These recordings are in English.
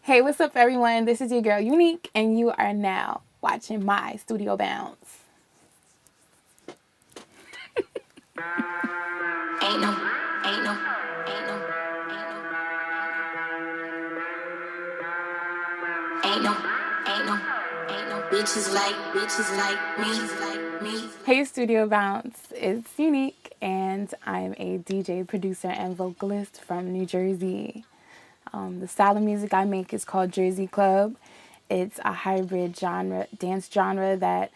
Hey, what's up, everyone? This is your girl UNIIQU3, and you are now watching my studio bounce. Ain't no, ain't no, ain't no, ain't no, ain't no, ain't no bitches like me. Hey, studio bounce. It's UNIIQU3, and I'm a DJ, producer, and vocalist from New Jersey. The style of music I make is called Jersey Club. It's a hybrid dance genre that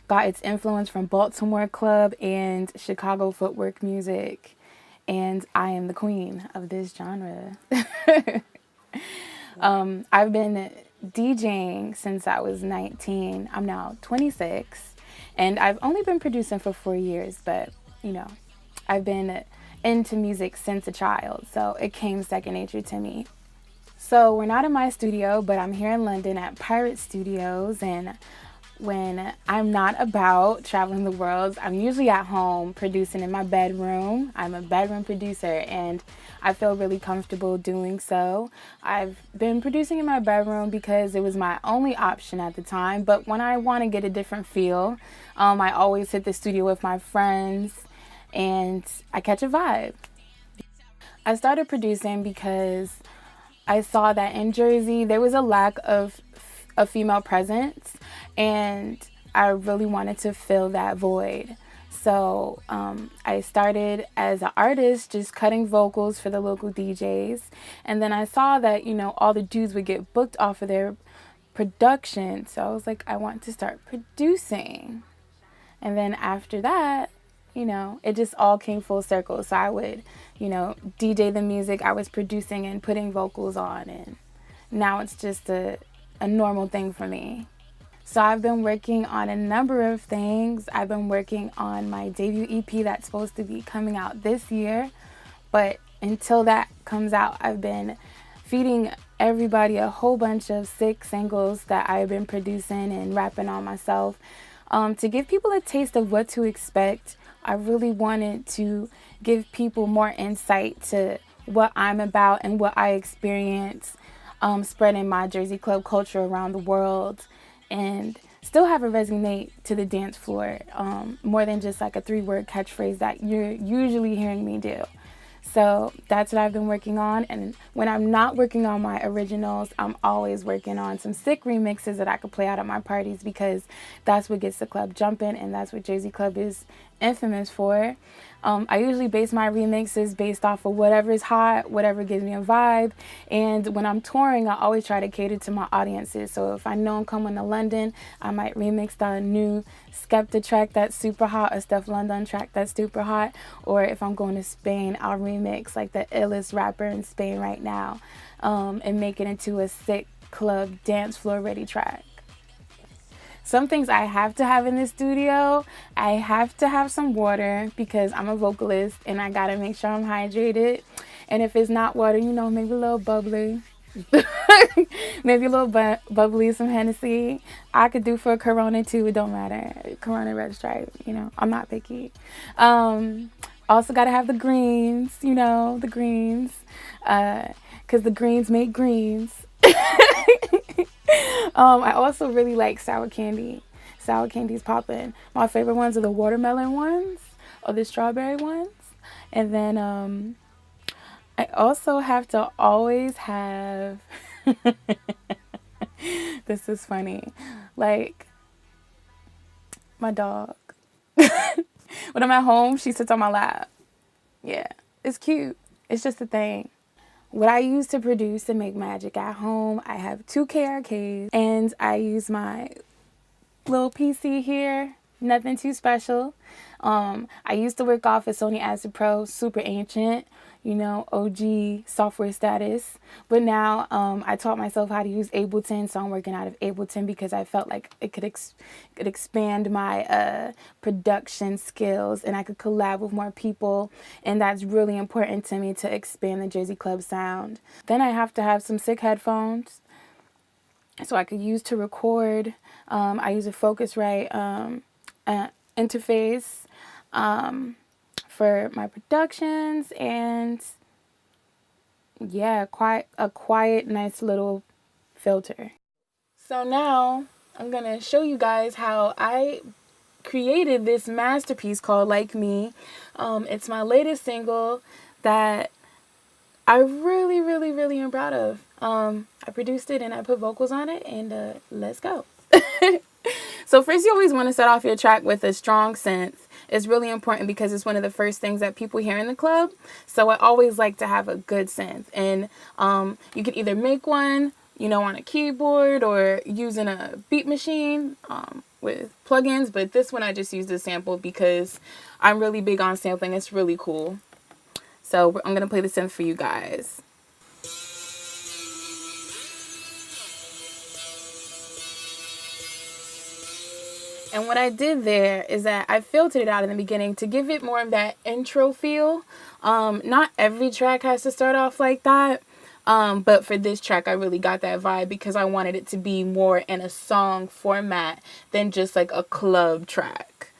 got its influence from Baltimore club and Chicago footwork music. And I am the queen of this genre. I've been DJing since I was 19. I'm now 26. And I've only been producing for 4 years, but, I've been into music since a child. So it came second nature to me. So we're not in my studio, but I'm here in London at Pirate Studios, and when I'm not about traveling the world, I'm usually at home producing in my bedroom. I'm a bedroom producer, and I feel really comfortable doing so. I've been producing in my bedroom because it was my only option at the time, but when I want to get a different feel, I always hit the studio with my friends, and I catch a vibe. I started producing because I saw that in Jersey there was a lack of a female presence, and I really wanted to fill that void. So I started as an artist, just cutting vocals for the local DJs, and then I saw that all the dudes would get booked off of their production. So I was like, I want to start producing, and then after that, it just all came full circle. So I would, DJ the music I was producing and putting vocals on, and now it's just a normal thing for me. So I've been working on a number of things. I've been working on my debut EP that's supposed to be coming out this year, but until that comes out, I've been feeding everybody a whole bunch of sick singles that I've been producing and rapping on myself, to give people a taste of what to expect. I really wanted to give people more insight to what I'm about and what I experience, spreading my Jersey club culture around the world, and still have it resonate to the dance floor, more than just like a 3-word catchphrase that you're usually hearing me do. So that's what I've been working on, and when I'm not working on my originals, I'm always working on some sick remixes that I could play out at my parties, because that's what gets the club jumping, and that's what Jersey Club is infamous for. I usually base my remixes based off of whatever is hot, whatever gives me a vibe, and when I'm touring, I always try to cater to my audiences. So if I know I'm coming to London, I might remix the new Skepta track that's super hot, a Steph London track that's super hot, or if I'm going to Spain, I'll remix like the illest rapper in Spain right now, and make it into a sick club dance floor ready track. Some things I have to have in the studio: I have to have some water because I'm a vocalist and I gotta make sure I'm hydrated. And if it's not water, maybe a little bubbly. Maybe a little bubbly, some Hennessy. I could do for a Corona too, it don't matter. Corona, Red Stripe, I'm not picky. Also gotta have the greens, the greens. Because the greens make greens. I also really like sour candy. Sour candy's popping. My favorite ones are the watermelon ones or the strawberry ones. And then I also have to always have this is funny. Like my dog. When I'm at home, she sits on my lap. Yeah, it's cute. It's just a thing. What I use to produce and make magic at home, I have 2 KRKs, and I use my little PC here. Nothing too special. I used to work off a Sony Acid Pro, super ancient, OG software status. But now I taught myself how to use Ableton, so I'm working out of Ableton because I felt like it could expand my production skills, and I could collab with more people, and that's really important to me to expand the Jersey Club sound. Then I have to have some sick headphones so I could use to record. I use a Focusrite interface for my productions, and Yeah, quite a quiet, nice little filter. So now I'm gonna show you guys how I created this masterpiece called Like Me. It's my latest single that I really, really, really am proud of. I produced it and I put vocals on it, and let's go. So first, you always want to start off your track with a strong synth. It's really important because it's one of the first things that people hear in the club. So I always like to have a good synth, and you can either make one, on a keyboard or using a beat machine with plugins. But this one I just used a sample because I'm really big on sampling. It's really cool. So I'm gonna play the synth for you guys. And what I did there is that I filtered it out in the beginning to give it more of that intro feel. Not every track has to start off like that. But for this track, I really got that vibe because I wanted it to be more in a song format than just like a club track.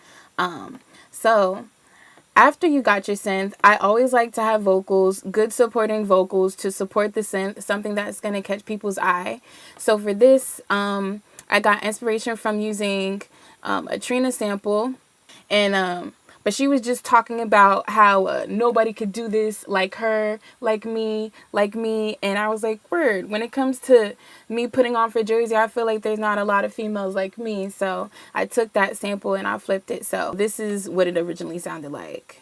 So after you got your synth, I always like to have vocals, good supporting vocals to support the synth, something that's going to catch people's eye. So for this, I got inspiration from using a Trina sample, and but she was just talking about how nobody could do this like her, like me, and I was like, word. When it comes to me putting on for Jersey, I feel like there's not a lot of females like me, so I took that sample and I flipped it. So this is what it originally sounded like.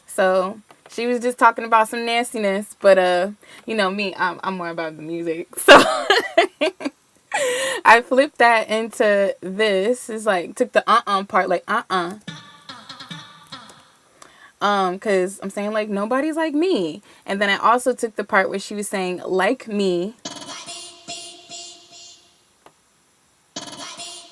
So she was just talking about some nastiness, but me, I'm more about the music. So I flipped that into this. It's like took the part, like cause I'm saying like nobody's like me, and then I also took the part where she was saying like me.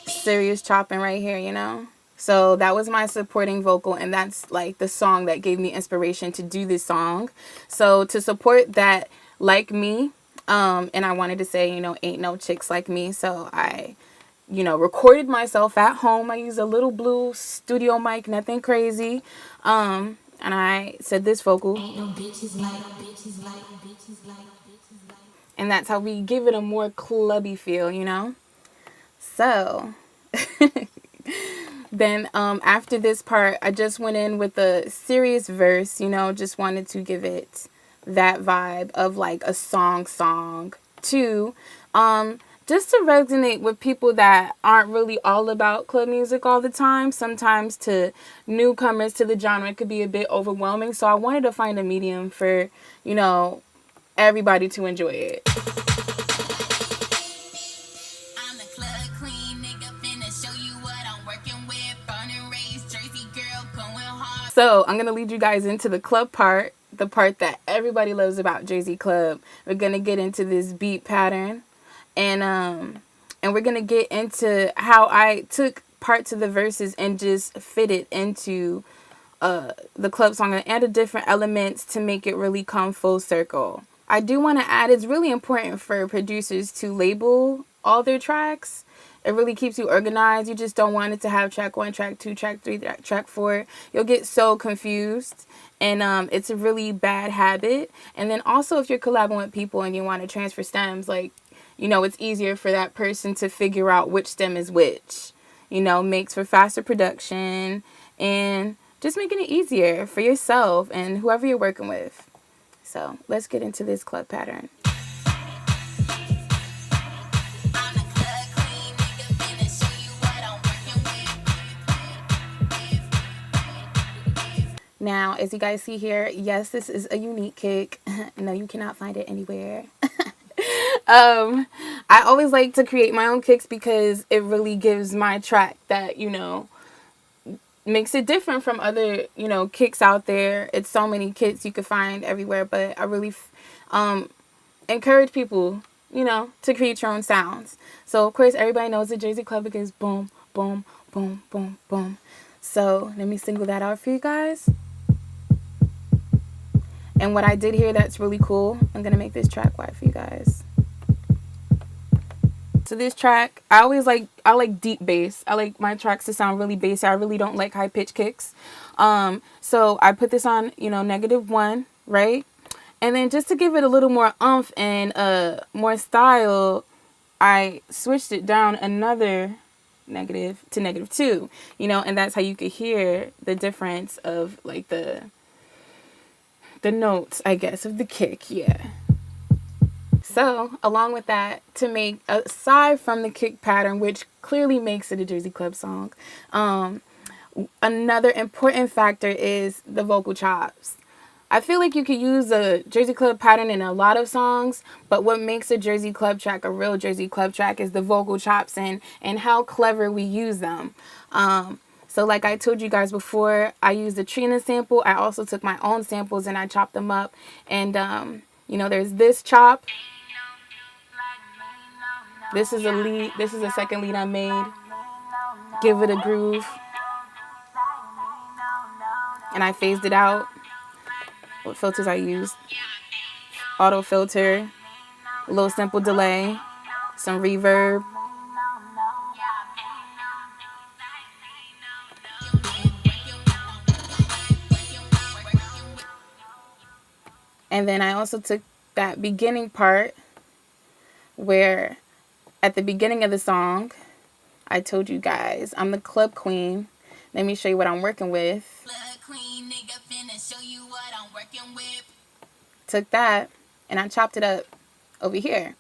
Serious chopping right here. So that was my supporting vocal, and that's like the song that gave me inspiration to do this song. So to support that like me, and I wanted to say, ain't no chicks like me. So I, recorded myself at home. I used a little blue studio mic, nothing crazy. And I said this vocal. Ain't no bitches like, bitches like, bitches like, bitches like. And that's how we give it a more clubby feel. So then after this part, I just went in with a serious verse, just wanted to give it that vibe of like a song too. Just to resonate with people that aren't really all about club music all the time. Sometimes to newcomers to the genre, it could be a bit overwhelming. So I wanted to find a medium for, everybody to enjoy it. So I'm going to lead you guys into the club part, the part that everybody loves about Jersey Club. We're going to get into this beat pattern, and we're going to get into how I took parts of the verses and just fit it into the club song and added different elements to make it really come full circle. I do want to add, it's really important for producers to label all their tracks. It really keeps you organized. You just don't want it to have track 1, track 2, track 3, track 4. You'll get so confused, and it's a really bad habit. And then also if you're collabing with people and you want to transfer stems, like, it's easier for that person to figure out which stem is which. Makes for faster production and just making it easier for yourself and whoever you're working with. So let's get into this club pattern. Now, as you guys see here, yes, this is a unique kick. No, you cannot find it anywhere. I always like to create my own kicks because it really gives my track that, makes it different from other, kicks out there. It's so many kicks you can find everywhere, but I really encourage people, to create your own sounds. So, of course, everybody knows the Jersey Club because boom, boom, boom, boom, boom. So, let me single that out for you guys. And what I did here that's really cool, I'm going to make this track wide for you guys. So this track, I like deep bass. I like my tracks to sound really bassy. I really don't like high pitch kicks. So I put this on, -1, right? And then just to give it a little more oomph and more style, I switched it down another negative to -2, and that's how you could hear the difference of like the notes, I guess, of the kick. Yeah. So along with that, to make, aside from the kick pattern, which clearly makes it a Jersey Club song, another important factor is the vocal chops. I feel like you could use a Jersey Club pattern in a lot of songs, but what makes a Jersey Club track a real Jersey Club track is the vocal chops and how clever we use them. So like I told you guys before, I used a Trina sample. I also took my own samples and I chopped them up. And, there's this chop. This is a lead. This is the second lead I made. Give it a groove. And I phased it out. What filters I used? Auto filter, a little simple delay, some reverb. And then I also took that beginning part where at the beginning of the song, I told you guys, I'm the club queen. Let me show you what I'm working with. Took that and I chopped it up over here.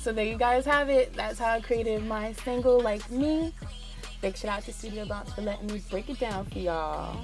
So there you guys have it. That's how I created my single, Like Me. Big shout out to Studio Bounce for letting me break it down for y'all.